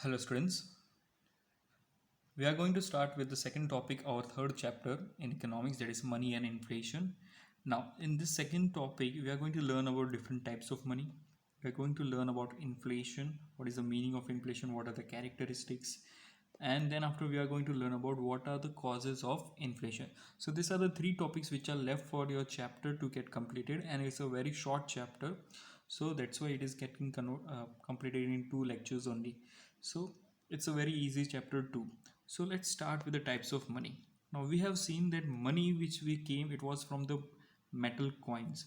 Hello, students. We are going to start with the second topic, our third chapter in economics, that is money and inflation. Now, in this second topic, we are going to learn about different types of money. We are going to learn about inflation, what is the meaning of inflation, what are the characteristics, and then after we are going to learn about what are the causes of inflation. So these are the three topics which are left for your chapter to get completed, and it's a very short chapter, so that's why it is getting completed in two lectures only. So it's a very easy chapter too. So let's start with the types of money. Now we have seen that money which we came, it was from the metal coins.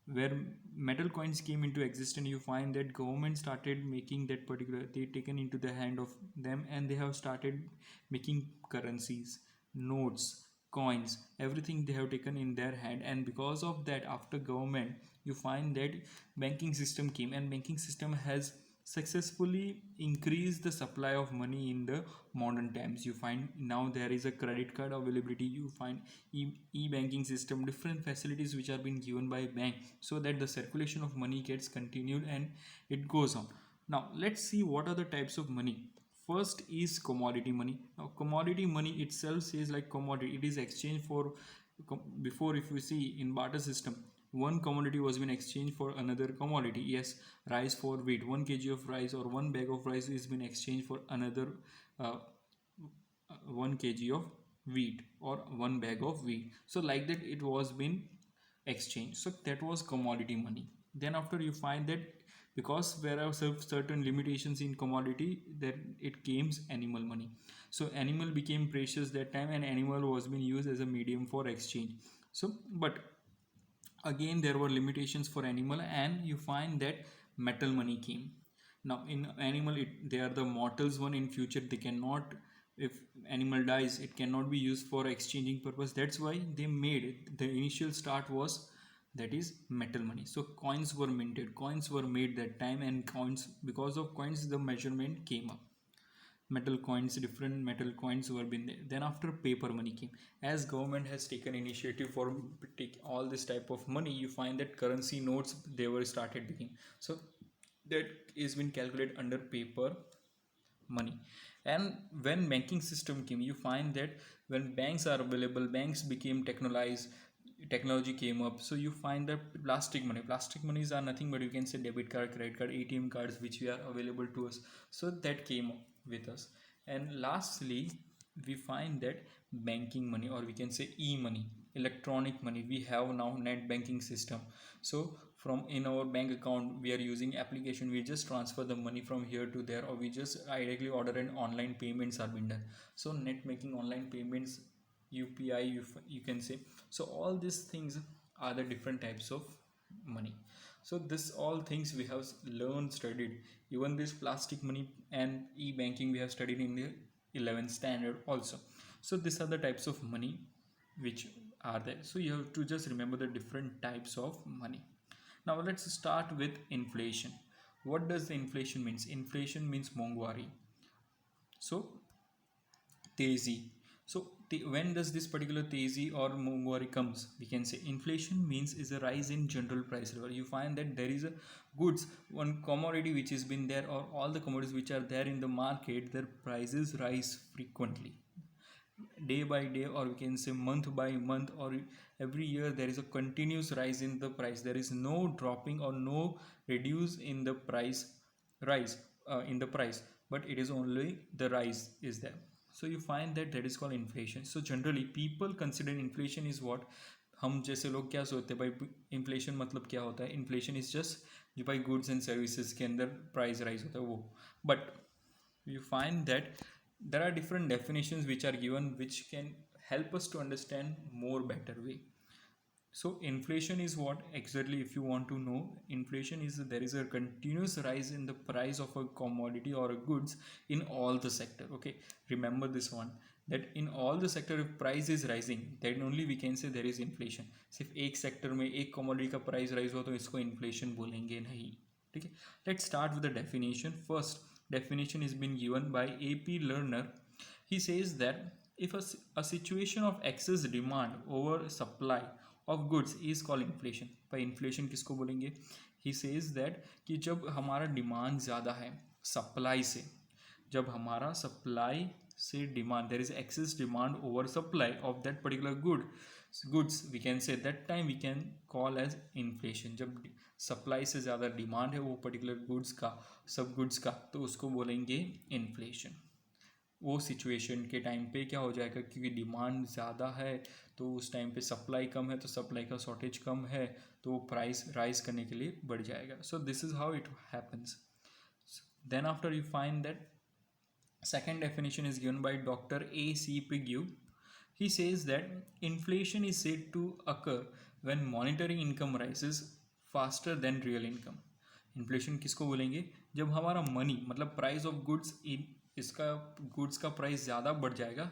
Where metal coins came into existence, you find that government started making that particular, they taken into the hand of them, and they have started making currencies, notes, coins, everything they have taken in their hand. And because of that, after government, you find that banking system came, and banking system has successfully increased the supply of money in the modern times. You find now there is a credit card availability, you find e-banking system, different facilities which are being given by bank, so that the circulation of money gets continued and it goes on. Now let's see what are the types of money. First is commodity money. Now commodity money itself says like commodity, it is exchanged for before, if you see in barter system, one commodity was been exchanged for another commodity. Yes, rice for wheat, 1 kg of rice or one bag of rice is been exchanged for another uh, 1 kg of wheat or one bag of wheat. So like that it was been exchanged, so that was commodity money. Then after you find that because there are certain limitations in commodity, then it came animal money. So animal became precious that time, and animal was being used as a medium for exchange. So but again there were limitations for animal, and you find that metal money came. Now in animal, they are the mortals one. In future they cannot, if animal dies, it cannot be used for exchanging purpose. That's why they made it, the initial start was, that is metal money. So coins were minted, coins were made that time, and coins, because of coins the measurement came up. Metal coins, different metal coins were been there. Then after paper money came, as government has taken initiative for take all this type of money, you find that currency notes they were started becoming. So that is been calculated under paper money. And when banking system came, you find that when banks are available, banks became technologized, technology came up. So you find that plastic monies are nothing but, you can say, debit card, credit card, ATM cards which we are available to us. So that came with us. And lastly, we find that banking money, or we can say e-money, electronic money, we have now net banking system. So from in our bank account, we are using application, we just transfer the money from here to there, or we just directly order, and online payments are being done. So net making, online payments, UPI, you can say. So all these things are the different types of money. So this all things we have learned, studied. Even this plastic money and e-banking we have studied in the 11th standard also. So these are the types of money which are there. So you have to just remember the different types of money. Now let's start with inflation. What does the inflation means? Inflation means mongwari. So tezi. So when does this particular tezi or mongwari comes? We can say inflation means is a rise in general price level. You find that there is a goods, one commodity which has been there, or all the commodities which are there in the market, their prices rise frequently, day by day, or we can say month by month, or every year there is a continuous rise in the price. There is no dropping or no reduce in the price, rise in the price, but it is only the rise is there. So you find that that is called inflation. So generally people consider inflation is what, हम जैसे लोग क्या सोचते हैं भाई, inflation मतलब क्या होता है? इन्फ्लेशन इज जस्ट जो भाई गुड्स एंड सर्विसेज के अंदर प्राइस राइज होता है वो. But you find that there are different definitions which are given which can help us to understand more better way. So inflation is what exactly, if you want to know, inflation is there is a continuous rise in the price of a commodity or a goods in all the sector. Okay, remember this one, that in all the sector if price is rising, then only we can say there is inflation. सिर्फ एक sector में एक commodity का price rise हो तो इसको inflation बोलेंगे नहीं. ठीक है, let's start with the definition. First definition is been given by AP Lerner. He says that if a situation of excess demand over supply of goods is called inflation. by inflation किसको बोलेंगे? He says that कि जब हमारा demand ज़्यादा है supply से, जब हमारा सप्लाई से demand, there is excess demand over supply of that particular goods, we can say that time we can call as inflation. जब सप्लाई से ज़्यादा डिमांड है वो पर्टिकुलर गुड्स का, सब गुड्स का, तो उसको बोलेंगे इन्फ्लेशन। वो सिचुएशन के टाइम पे क्या हो जाएगा, क्योंकि डिमांड ज़्यादा है तो उस टाइम पे सप्लाई कम है, तो सप्लाई का शॉर्टेज कम है तो वो प्राइस राइज करने के लिए बढ़ जाएगा। So this is how it happens. Then after you find that second definition is given by Dr. A.C. Pigou. He says that inflation is said to occur when monetary income rises faster than real income. Inflation किसको बोलेंगे, जब हमारा money मतलब price of goods, इसका goods का price ज़्यादा बढ़ जाएगा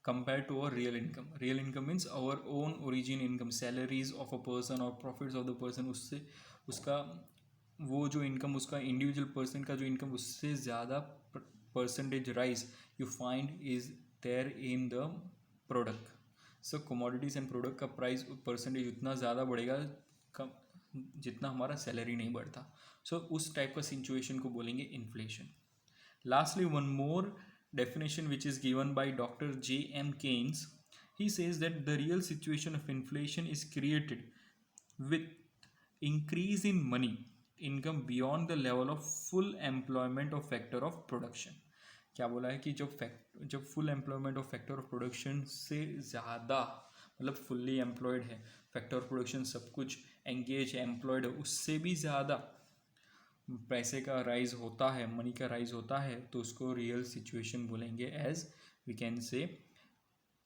compare to our real income. Real income means our own origin income, salaries of a person और प्रॉफिट्स ऑफ द पर्सन, उससे उसका वो जो इनकम, उसका इंडिविजुअल पर्सन का जो इनकम, उससे ज़्यादा percentage rise you find is there in the product. So commodities and product का प्राइस परसेंटेज उतना ज़्यादा बढ़ेगा कम जितना हमारा सैलरी नहीं बढ़ता। सो उस टाइप का सिचुएशन को बोलेंगे inflation. Lastly one more definition which is given by Dr. J.M. Keynes. He says that the real situation of inflation is created with increase in money income beyond the level of full employment of factor of production. क्या बोला है कि जब full employment of factor of production से ज़्यादा, मतलब fully employed है, factor of production सब कुछ एंगेज है, एम्प्लॉयड है, उससे भी ज़्यादा पैसे का राइज होता है, मनी का राइज होता है, तो उसको रियल सिचुएशन बोलेंगे as we can say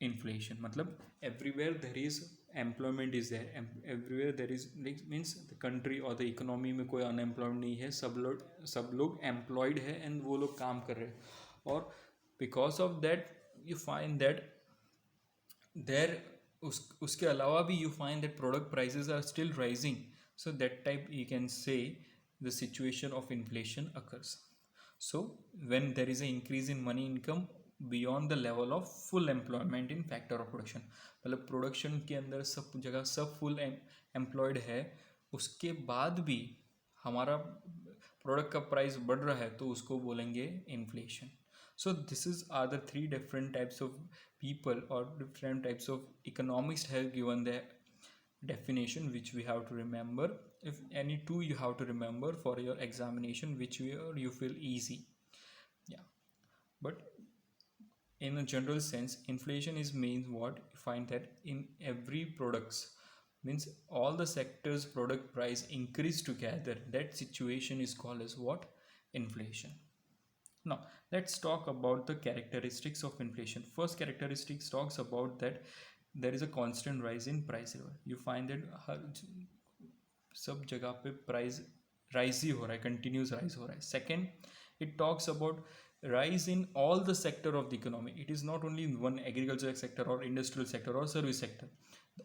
inflation. मतलब everywhere there is employment is there, everywhere there is means the country और द इकोनॉमी में कोई अनएम्प्लॉयड नहीं है, सब लोग एम्प्लॉयड है एंड वो लोग काम कर रहे हैं। और because of that you find that there उसके अलावा भी you find that product prices are still rising. So that type you can say the situation of inflation occurs. So when there is an increase in money income beyond the level of full employment in factor of production, मतलब production के अंदर सब जगह सब full employed है, उसके बाद भी हमारा प्रोडक्ट का प्राइस बढ़ रहा है, तो उसको बोलेंगे inflation. So this is are the three different types of people और different types of economist have given the definition which we have to remember. If any two you have to remember for your examination, which you feel easy. Yeah, but in a general sense, inflation is means what you find that in every products, means all the sectors product price increase together, that situation is called as what, inflation. Now let's talk about the characteristics of inflation. First characteristics talks about that there is a constant rise in price level. You find that हर सब जगह पे price rise ही हो रहा है, continuous rise हो रहा है. Second, it talks about rise in all the sector of the economy. It is not only in one agricultural sector or industrial sector or service sector.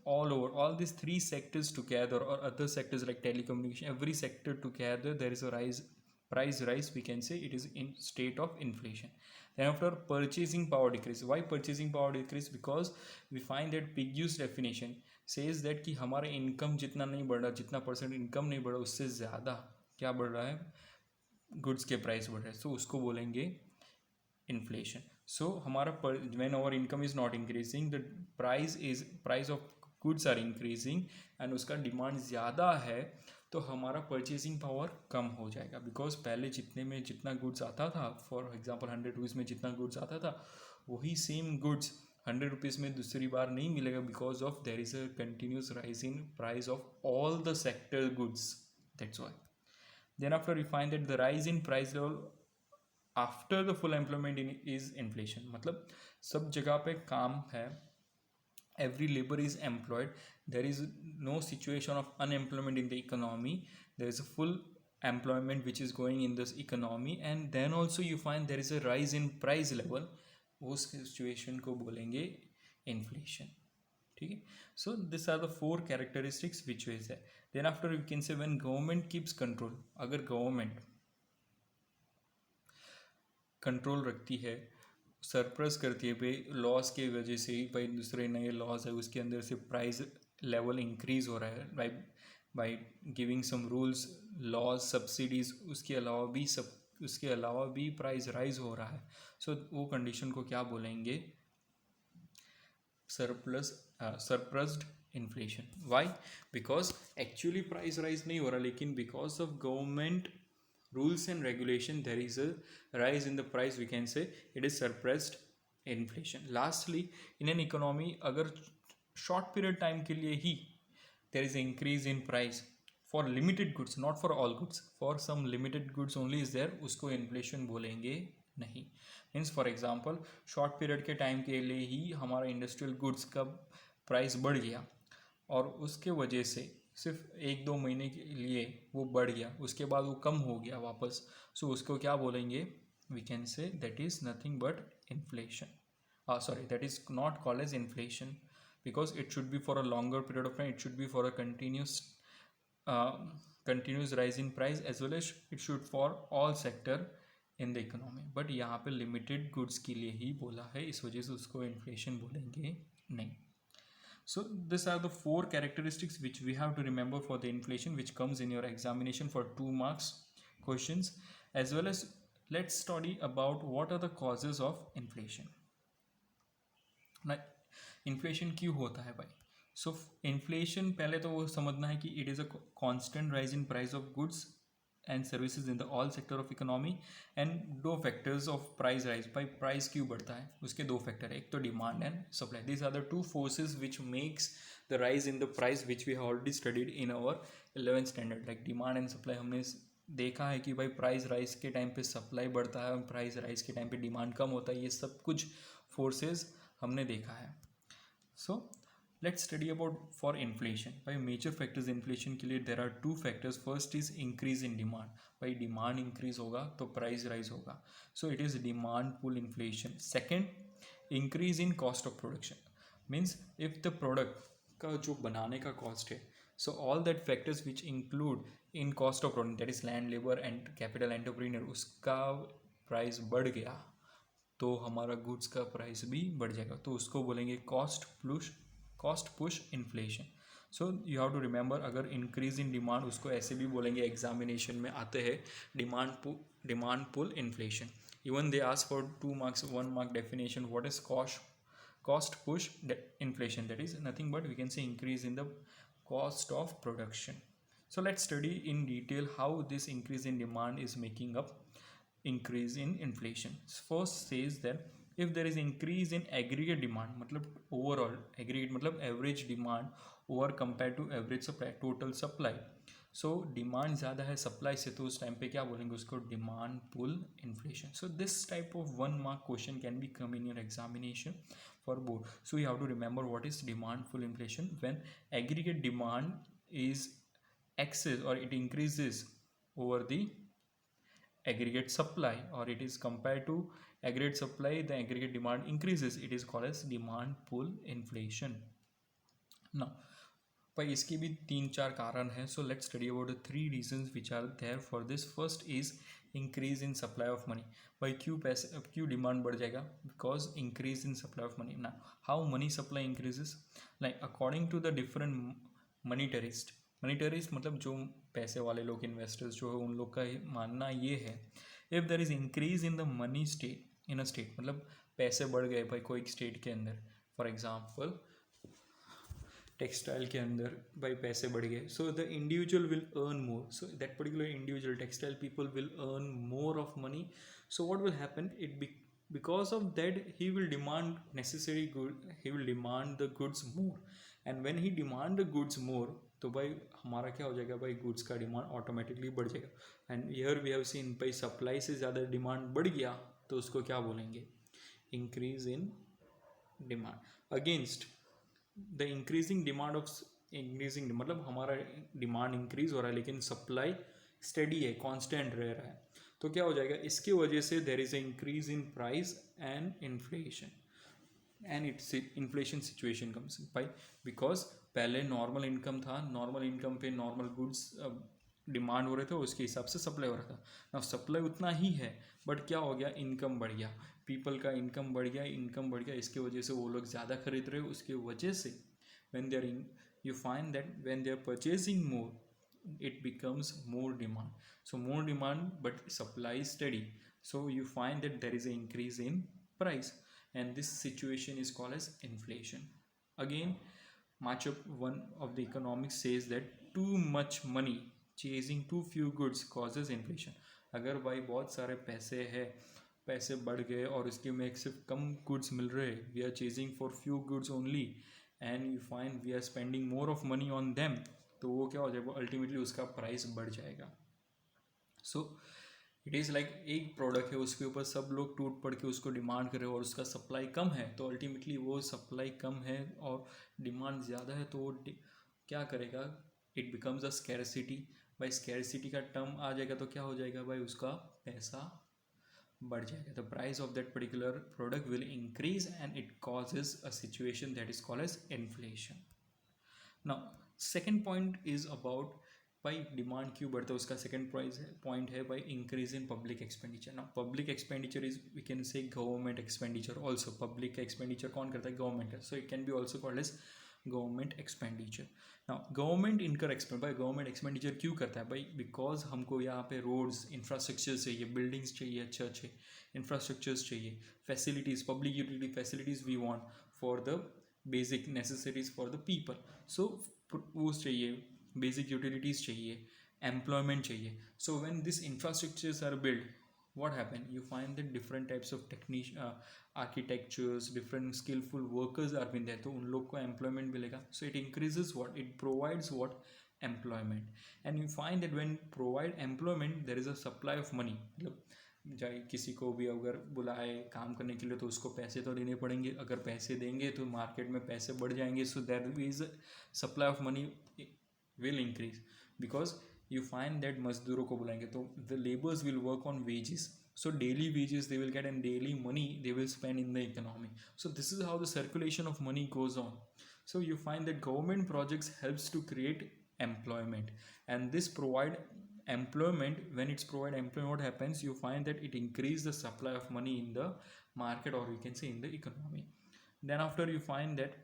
All over, all these three sectors together or other sectors like telecommunication, every sector together there is a rise, price rise, we can say it is in state of inflation. Then after, purchasing power decrease. Why purchasing power decrease? Because we find that Pigou's definition says that कि हमारा income जितना नहीं बढ़ रहा, जितना percent income नहीं बढ़ा, उससे ज़्यादा क्या बढ़ रहा है, गुड्स के प्राइस बढ़ रहे हैं. सो उसको बोलेंगे इन्फ्लेशन. सो हमारा when our income is not increasing, the price of goods are increasing and उसका डिमांड ज़्यादा है, तो हमारा परचेसिंग पावर कम हो जाएगा. बिकॉज पहले जितने में जितना गुड्स आता था, फॉर एग्जांपल 100 रुपीज़ में जितना गुड्स आता था, वही सेम गुड्स 100 रुपीज़ में दूसरी बार नहीं मिलेगा. Because of their is a continuous rise in price of all the sector goods. That's why. Then after, we find that the rise in price level after the full employment is inflation. मतलब सब जगह पे काम है, every labor is employed, there is no situation of unemployment in the economy, there is a full employment which is going in this economy, and then also you find there is a rise in price level. उस situation को बोलेंगे inflation. ठीक है. So this are the 4 characteristics which is है. Then after you can say when government keeps control. अगर government control रखती है, suppress करती है, भाई लॉस की वजह से ही, भाई दूसरे नए लॉज है उसके अंदर से प्राइस लेवल इंक्रीज हो रहा है by giving some rules, laws, subsidies, उसके अलावा भी सब उसके अलावा भी प्राइस राइज हो रहा है, सो वो कंडीशन को क्या बोलेंगे? Suppressed inflation. Why? Because actually price rise नहीं हो रहा, लेकिन because of government rules and regulation there is a rise in the price, we can say it is suppressed inflation. Lastly, in an economy अगर short period time के लिए ही there is an increase in price for limited goods, not for all goods, for some limited goods only is there, उसको inflation बोलेंगे नहीं. Means for example short period के time के लिए ही हमारा इंडस्ट्रियल गुड्स का प्राइस बढ़ गया और उसके वजह से सिर्फ 1-2 महीने के लिए वो बढ़ गया, उसके बाद वो कम हो गया वापस, सो उसको क्या बोलेंगे? We can say that is nothing but inflation. Sorry, that is not called as inflation because it should be for a longer period of time, it should be for a continuous rise in price, as well as it should for all sector in the economy. but यहाँ पे limited goods के लिए ही बोला है, इस वजह से उसको inflation बोलेंगे नहीं. So these are the 4 characteristics which we have to remember for the inflation, which comes in your examination for 2 marks questions, as well as let's study about what are the causes of inflation. Now, inflation क्यों होता है भाई? सो inflation पहले तो वो समझना है कि it is a constant rise in price of goods and services in the all sector of economy. And 2 factors of price rise. भाई प्राइस क्यों बढ़ता है? उसके 2 फैक्टर है, एक तो demand and supply. This are the 2 forces which makes the rise in the price, which we have already studied in our 11th standard. Like demand and supply हमने देखा है कि भाई प्राइस राइज के टाइम पे सप्लाई बढ़ता है और प्राइस राइज के टाइम पे डिमांड कम होता है. ये सब कुछ फोर्सेज हमने देखा है. So let's study about for inflation. By major factors inflation के लिए there are 2 factors. First is increase in demand. भाई demand increase होगा तो price rise होगा. So it is demand pull inflation. Second, increase in cost of production. Means if the product का जो बनाने का cost है, so all that factors which include in cost of production, that is land, labor and capital entrepreneur, उसका price बढ़ गया तो हमारा गुड्स का प्राइस भी बढ़ जाएगा, तो उसको बोलेंगे cost push inflation. So you have to remember, अगर इंक्रीज इन डिमांड उसको ऐसे भी बोलेंगे, एग्जामिनेशन में आते हैं demand pull inflation. Even they ask for 2 marks 1 mark definition, what is cost push inflation? That is nothing but we can say increase in the cost of production. So let's study in detail how this increase in demand is making up increase in inflation. First says that if there is increase in aggregate demand, मतलब overall aggregate मतलब average demand over compared to average supply, total supply. So demand ज़्यादा है supply से, तो उस time पे क्या बोलेंगे उसको? demand pull inflation. So this type of 1 mark question can be come in your examination for both. So you have to remember what is demand pull inflation. When aggregate demand is excess or it increases over the aggregate supply, or it is compared to aggregate supply, the aggregate demand increases, it is called as demand pull inflation. Now भाई इसके भी 3-4 कारण हैं. So let's study about the 3 reasons which are there for this. First is increase in supply of money. भाई क्यों demand बढ़ जाएगा? Because increase in supply of money. ना how money supply increases? Like according to the different monetarist मतलब जो पैसे वाले लोग, इन्वेस्टर्स जो है, उन लोग का मानना ये है, if there is increase in the money state in a state, मतलब पैसे बढ़ गए भाई कोई स्टेट के अंदर, फॉर एग्जाम्पल टेक्सटाइल के अंदर भाई पैसे बढ़ गए, so the individual will earn more, so that particular individual textile people will earn more of money. So what will happen? because of that he will demand necessary good, he will demand the goods more, and when he demand the goods more, तो भाई हमारा क्या हो जाएगा? भाई goods का demand automatically बढ़ जाएगा. And here we have seen भाई सप्लाई से ज़्यादा डिमांड बढ़ गया तो उसको क्या बोलेंगे? Increase in demand. Against the increasing demand of increasing, मतलब हमारा डिमांड इंक्रीज हो रहा है लेकिन सप्लाई स्टेडी है, कांस्टेंट रह रहा है, तो क्या हो जाएगा? इसकी वजह से there is a increase in price and inflation, and it's inflation situation comes by. Because पहले नॉर्मल इनकम था, नॉर्मल इनकम पे नॉर्मल गुड्स डिमांड हो रहे थे, उसके हिसाब से सप्लाई हो रहा था. ना सप्लाई उतना ही है, बट क्या हो गया? इनकम बढ़ गया, पीपल का इनकम बढ़ गया, इसके वजह से वो लोग ज़्यादा खरीद रहे. उसके वजह से when they are in, you find that when they are purchasing more, it becomes more demand. So more demand but supply is steady, so you find that there is an increase in price, and this situation is called as inflation. Again, Markup 1 of the economics says that too much money chasing too few goods causes inflation. अगर भाई बहुत सारे पैसे है, पैसे बढ़ गए और उसके में एक सिर्फ कम गुड्स मिल रहे, we are chasing for few goods only and you find we are spending more of money on them, तो वो क्या हो जाएगा, अल्टीमेटली उसका प्राइस बढ़ जाएगा. सो इट इज़ लाइक एक प्रोडक्ट है, उसके ऊपर सब लोग टूट पड़ के उसको डिमांड कर रहे हो और उसका सप्लाई कम है, तो अल्टीमेटली वो सप्लाई कम है और डिमांड ज़्यादा है, तो वो क्या करेगा, इट बिकम्स अ स्कैरसिटी. भाई स्कैरसिटी का टर्म आ जाएगा तो क्या हो जाएगा भाई, उसका पैसा बढ़ जाएगा. The price of that particular product will increase and it causes a situation that is called as inflation. Now second point is about भाई डिमांड क्यों बढ़ता है, उसका सेकंड पॉइंट है भाई इंक्रीज इन पब्लिक एक्सपेंडिचर. ना public expenditure is we can say government expenditure also. Public expenditure कौन करता है, government. So it can be also called as government expenditure. ना गवर्नमेंट इनकर एक्सपेंड भाई गवर्नमेंट एक्सपेंडिचर क्यों करता है भाई, बिकॉज हमको यहाँ पे रोड्स इंफ्रास्ट्रक्चर चाहिए, बिल्डिंग्स चाहिए, अच्छे अच्छे इंफ्रास्ट्रक्चर्स चाहिए, facilities, public utility facilities we want for the basic necessaries for the people. So वो चाहिए, बेसिक यूटिलिटीज़ चाहिए, एम्प्लॉयमेंट चाहिए. So when this infrastructures are build, what happen, you find that different types of architectures, different skillful workers are been there, तो उन लोग को employment मिलेगा. So it increases what, it provides what, employment. And you find that when provide employment there is a supply of money. मतलब चाहे किसी को भी अगर बुलाए काम करने के लिए तो उसको पैसे तो देने पड़ेंगे, अगर पैसे देंगे तो मार्केट में पैसे बढ़ जाएंगे. So there is supply of money will increase, because you find that मजदूरों को बुलाएंगे तो the laborers will work on wages, so daily wages they will get and daily money they will spend in the economy. So this is how the circulation of money goes on. So you find that government projects helps to create employment, and this provide employment. When it's provide employment, what happens, you find that it increase the supply of money in the market, or you can say in the economy. Then after you find that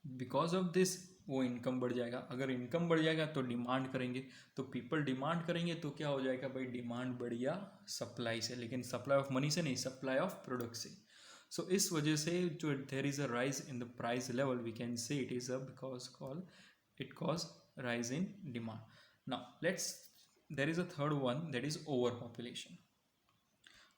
because of this वो income बढ़ जाएगा. अगर income बढ़ जाएगा तो demand करेंगे, तो people demand करेंगे, तो क्या हो जाएगा भाई, डिमांड बढ़िया सप्लाई से, लेकिन सप्लाई ऑफ मनी से नहीं, सप्लाई ऑफ प्रोडक्ट से. सो इस वजह से जो there is a rise in the price level, we can say it is a because call it cause rise in demand. Now let's there is a third one, that is over population.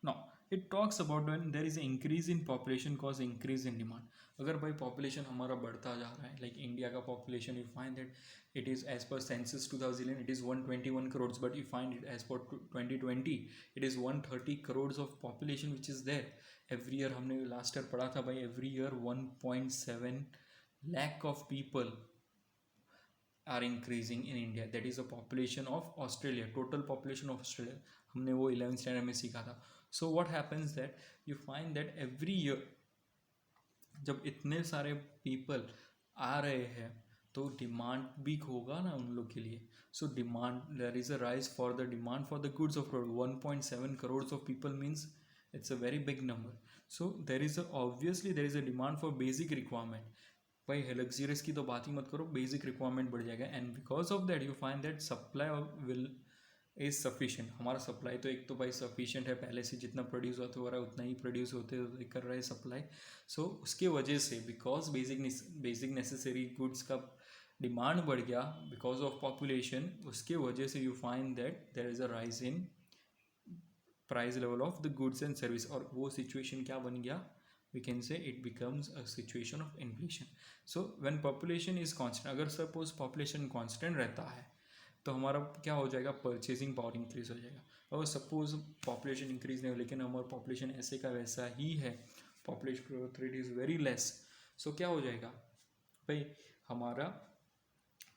Now it talks about when there is increase in population cause increase in demand. अगर भाई population हमारा बढ़ता जा रहा है, like India का population, you find that it is as per census 2011 it is 121 crore, but you find it as per 2020 it is 130 crore of population which is there. Every year हमने last year पढ़ा था भाई, every year 1.7 lakh of people are increasing in India. That is the population of Australia, total population of Australia. हमने वो 11th standard में सीखा था. So what happens that you find that every year जब इतने सारे पीपल आ रहे हैं तो डिमांड भी होगा ना उन लोग के लिए. So demand, there is a rise for the demand for the goods of 1.7 crore of people means it's a very big number. So there is obviously there is a demand for basic requirement. भाई luxurious की तो बात ही मत करो, basic requirement बढ़ जाएगा. And because of that you find that supply will is sufficient. हमारा supply तो एक तो भाई सफिशिएंट है, पहले से जितना प्रोड्यूस होते हो रहा है उतना ही प्रोड्यूस होते कर रहा है सप्लाई. सो उसके वजह से बिकॉज बेसिक नेसेसरी गुड्स का डिमांड बढ़ गया बिकॉज ऑफ पॉपुलेशन, उसके वजह से you find that there is a rise in price level of the goods and service. और वो सिचुएशन क्या बन गया, we can say it becomes a situation of inflation. So when population is constant, अगर suppose population constant रहता है तो हमारा क्या हो जाएगा, परचेजिंग पावर इंक्रीज हो जाएगा. और सपोज पॉपुलेशन इंक्रीज नहीं हो लेकिन हमारा पॉपुलेशन ऐसे का वैसा ही है, population growth rate is very less, so क्या हो जाएगा भाई, हमारा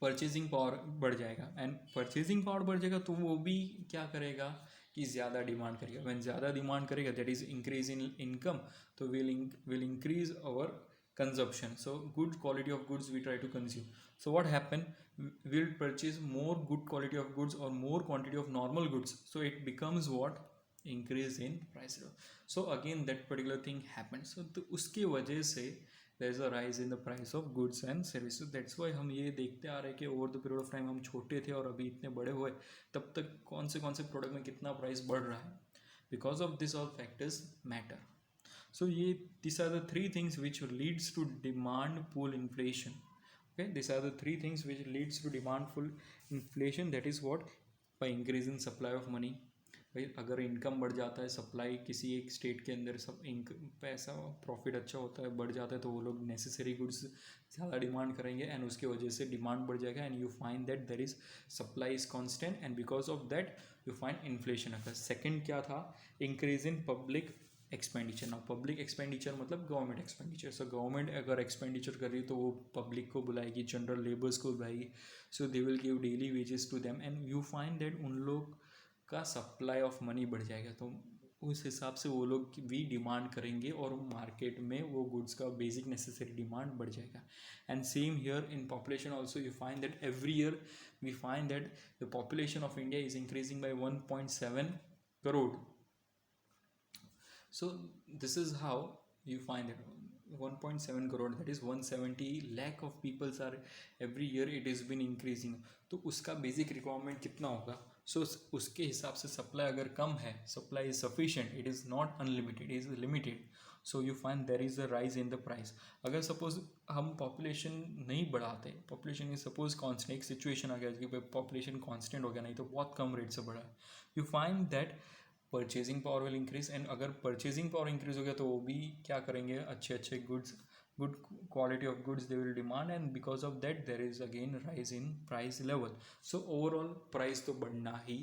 परचेजिंग पावर बढ़ जाएगा. एंड परचेजिंग पावर बढ़ जाएगा तो वो भी क्या करेगा कि ज़्यादा डिमांड करेगा. व्हेन ज़्यादा डिमांड करेगा that is increase in income, तो will increase our consumption. So good quality of goods we try to consume. So what happen, we'll purchase more good quality of goods or more quantity of normal goods, so it becomes what, increase in price. So again that particular thing happens. So तो उसके वजह से there is a rise in the price of goods and services. That's why हम ये देखते आ रहे हैं कि over the period of time हम छोटे थे और अभी इतने बड़े हुए, तब तक कौन से प्रोडक्ट में कितना प्राइस बढ़ रहा है. Because of this all factors matter. So these are the three things which leads to demand pull inflation. Okay, these are the three things which leads to demand pull inflation. That is what? By increasing supply of money. भाई अगर income बढ़ जाता है, supply किसी एक state के अंदर सब पैसा प्रॉफिट अच्छा होता है, बढ़ जाता है, तो वो लोग नेसेसरी गुड्स ज़्यादा डिमांड करेंगे एंड उसके वजह से डिमांड बढ़ जाएगा and you find that there is supply is constant and because of that you find inflation अगर. सेकंड क्या था? Increase in public expenditure. ना पब्लिक एक्सपेंडिचर मतलब गवर्नमेंट एक्सपेंडिचर. सो गवर्नमेंट अगर एक्सपेंडिचर कर रही है तो वो पब्लिक को बुलाएगी, जनरल लेबर्स को बुलाएगी. So they will give daily wages to them and you find that उन लोग का सप्लाई ऑफ मनी बढ़ जाएगा. तो उस हिसाब से वो लोग भी डिमांड करेंगे और मार्केट में वो गुड्स का बेसिक नेसेसरी डिमांड बढ़ जाएगा. And same here in population also you find that every year we find that the population of India is increasing by 1.7 crore. So this is how you find it. 1.7 crore, that is 170 lakh of people are every year it has been increasing. तो उसका basic requirement कितना होगा? सो उसके हिसाब से supply अगर कम है, supply is sufficient, it is not unlimited, it is limited. So you find there is a rise in the price. अगर सपोज हम पॉपुलेशन नहीं बढ़ाते, पॉपुलेशन इज सपोज कॉन्स्टेंट, एक सिचुएशन आ गया कि पॉपुलेशन कॉन्स्टेंट हो गया, नहीं तो बहुत कम रेट से बढ़ा है, you find that purchasing power will increase. And अगर परचेजिंग पावर इंक्रीज हो गया तो वो भी क्या करेंगे, अच्छे अच्छे goods, good quality of goods they will demand and because of that there is again rise in price level. So overall price तो बढ़ना ही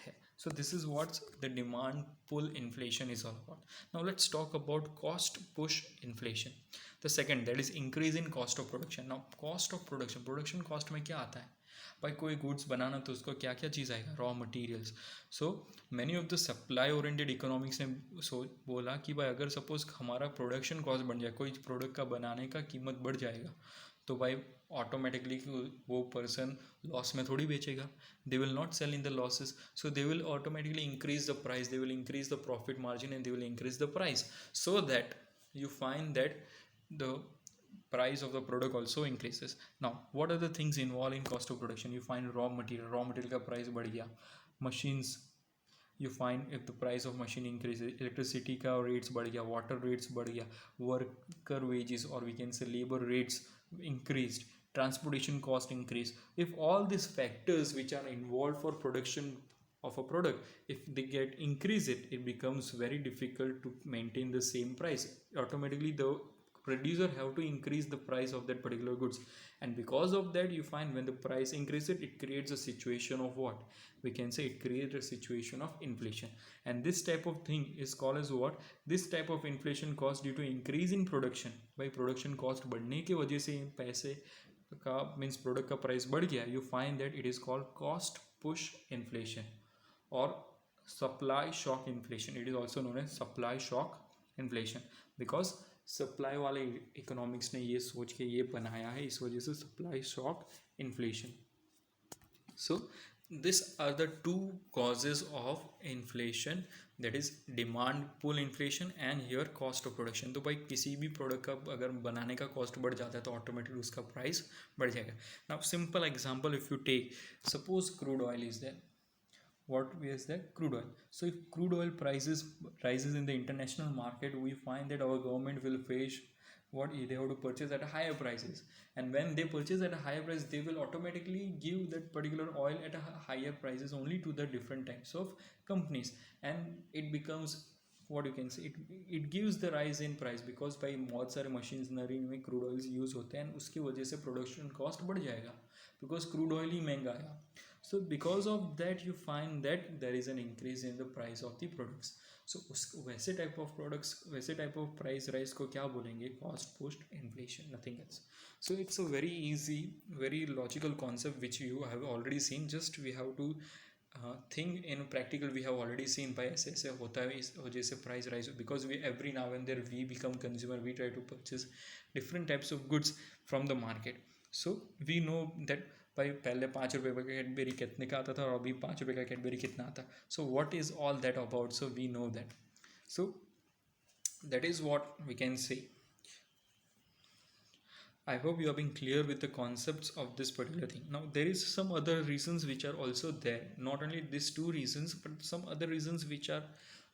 है. So this is what the demand pull inflation is all about. Now let's talk about cost push inflation. The second, that is increase in cost of production. Now cost of production cost में क्या आता है भाई? कोई goods बनाना तो उसको क्या क्या चीज़ आएगा? Raw materials. So many of the supply oriented economics ने बोला कि भाई अगर सपोज हमारा प्रोडक्शन कॉस्ट बढ़ जाए, कोई प्रोडक्ट का बनाने का कीमत बढ़ जाएगा, तो भाई ऑटोमेटिकली वो पर्सन लॉस में थोड़ी बेचेगा. They will not sell in the losses. So they will automatically increase the price, they will increase the profit margin and they will increase the price. So that you find that the price of the product also increases. Now what are the things involved in cost of production? You find raw material का price बढ़ गया. Machines, you find if the price of machine increases, electricity का rates बढ़ गया, water rates बढ़ गया, worker wages or we can say labor rates increased, transportation cost increase. If all these factors which are involved for production of a product, if they get increase it becomes very difficult to maintain the same price. Automatically the producer have to increase the price of that particular goods, and because of that you find when the price increases it creates a situation of what we can say, it creates a situation of inflation. And this type of thing is called as what? This type of inflation caused due to increase in production. by production cost बढ़ने के वजह से पैसे का means product का price बढ़ गया, you find that it is called cost push inflation or supply shock inflation. It is also known as supply shock inflation because supply वाले इकोनॉमिक्स ने ये सोच के ये बनाया है, इस वजह से supply shock inflation. So this are the two causes of inflation, that is demand pull inflation and here cost of production. तो भाई किसी भी प्रोडक्ट का अगर बनाने का कॉस्ट बढ़ जाता है तो ऑटोमेटिकली उसका प्राइस बढ़ जाएगा. Now simple example, if you take suppose crude oil is there, what is that? Crude oil. So if crude oil prices rises in the international market, we find that our government will face what they have to purchase at a higher prices, and when they purchase at a higher price they will automatically give that particular oil at a higher prices only to the different types of companies, and it becomes what you can say, it gives the rise in price because भाई बहुत सारे machinery में crude oil use होते हैं, उसकी वजह से production cost बढ़ जाएगा बिकॉज क्रूड ऑयल ही महंगा है. So because of that you find that there is an increase in the price of the products. So वैसे type of products, वैसे type of price rise को क्या बोलेंगे? Cost push inflation, nothing else. So it's a very easy, very logical concept which you have already seen. Just we have to think in practical. We have already seen by ऐसे ऐसे होता है, इस वजह से price rise because we every now and then we become consumer, we try to purchase different types of goods from the market. So we know that भाई पहले 5 रुपये का कैडबेरी कितने का आता था और अभी 5 रुपये का कैडबेरी कितना आता. So what is all that about? So we know that. So that is what we can say. I hope you have been clear with the concepts of this particular thing. Now, there is some other reasons which are also there. Not only these two reasons, but some other reasons which are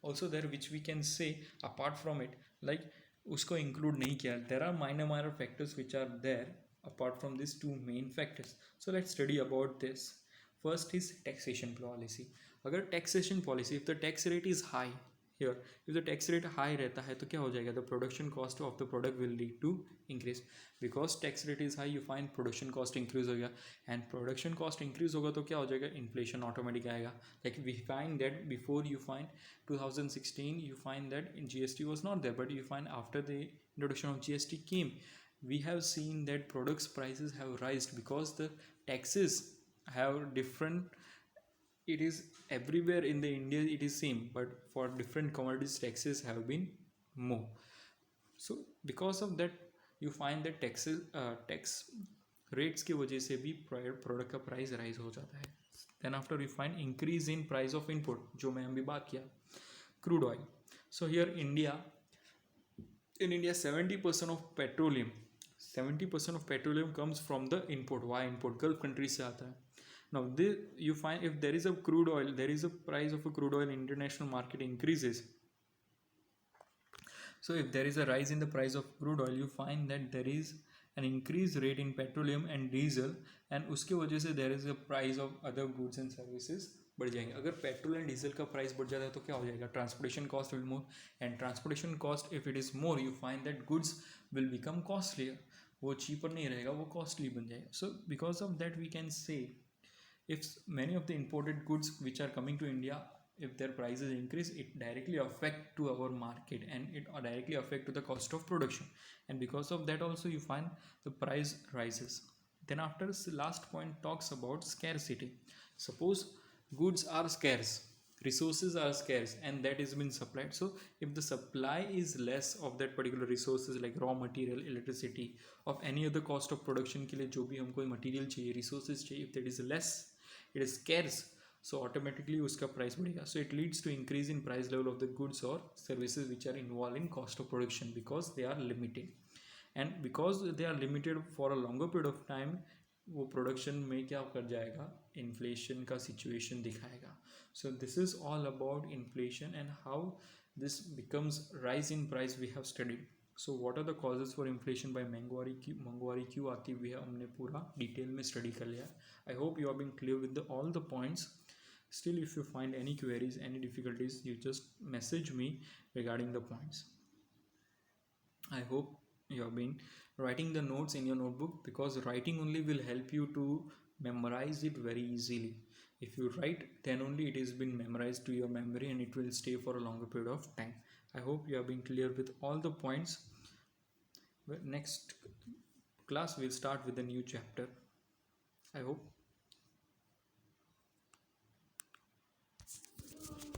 also there, which we can say apart from it. Like उसको include नहीं किया. There are minor factors which are there apart from these two main factors. So let's study about this. First is taxation policy. अगर taxation policy, if the tax rate is high here, if the tax rate high रहता है तो क्या हो जाएगा? The production cost of the product will lead to increase. Because tax rate is high, you find production cost increase हो गया, and production cost increase होगा तो क्या हो जाएगा? Inflation automatic आएगा. Like we find that before, you find 2016, you find that GST was not there, but you find after the introduction of GST came, we have seen that products prices have risen because the taxes have different. It is everywhere in the India it is same, but for different commodities taxes have been more. So because of that, you find that tax rates की वजह से भी product का price rise हो जाता है. Then after you find increase in price of input, जो मैं अभी बात किया, crude oil. So here in India 70% of petroleum 70% of petroleum comes from the import. Why import? Gulf countries से आता है. Now you find if there is a crude oil, there is a price of a crude oil in international market increases. So if there is a rise in the price of crude oil, you find that there is an increased rate in petroleum and diesel, and उसके वजह से there is a price of other goods and services बढ़ जाएंगे. अगर petrol and diesel का price बढ़ जाता है तो क्या हो जाएगा? Transportation cost will more, and transportation cost if it is more, you find that goods will become costlier. वो चीपर नहीं रहेगा, वो कॉस्टली बन जाएगा. So because of that we can say if many of the imported goods which are coming to India, if their prices increase, it directly affect to our market, and it directly affect to the cost of production, and because of that also you find the price rises. Then after last point talks about scarcity. Suppose goods are scarce, resources are scarce, and that has been supplied. So if the supply is less of that particular resources like raw material, electricity, of any other cost of production के लिए जो भी हमको material चाहिए, resources चाहिए, if that is less, it is scarce, so automatically उसका price बढ़ेगा. So it leads to increase in price level of the goods or services which are involved in cost of production, because they are limited, and because they are limited for a longer period of time, वो production में क्या कर जाएगा? Inflation का situation दिखाएगा. So this is all about inflation and how this becomes rise in price we have studied. So what are the causes for inflation by मंगवारी क्यों आती हुई है, हमने पूरा डिटेल में स्टडी कर लिया. I hope you have been clear with all the points. Still, if you find any queries, any difficulties, you just message me regarding the points. I hope you have been writing the notes in your notebook, because writing only will help you to memorize it very easily. If you write, then only it has been memorized to your memory and it will stay for a longer period of time. I hope you have been clear with all the points. Next class we'll start with a new chapter. I hope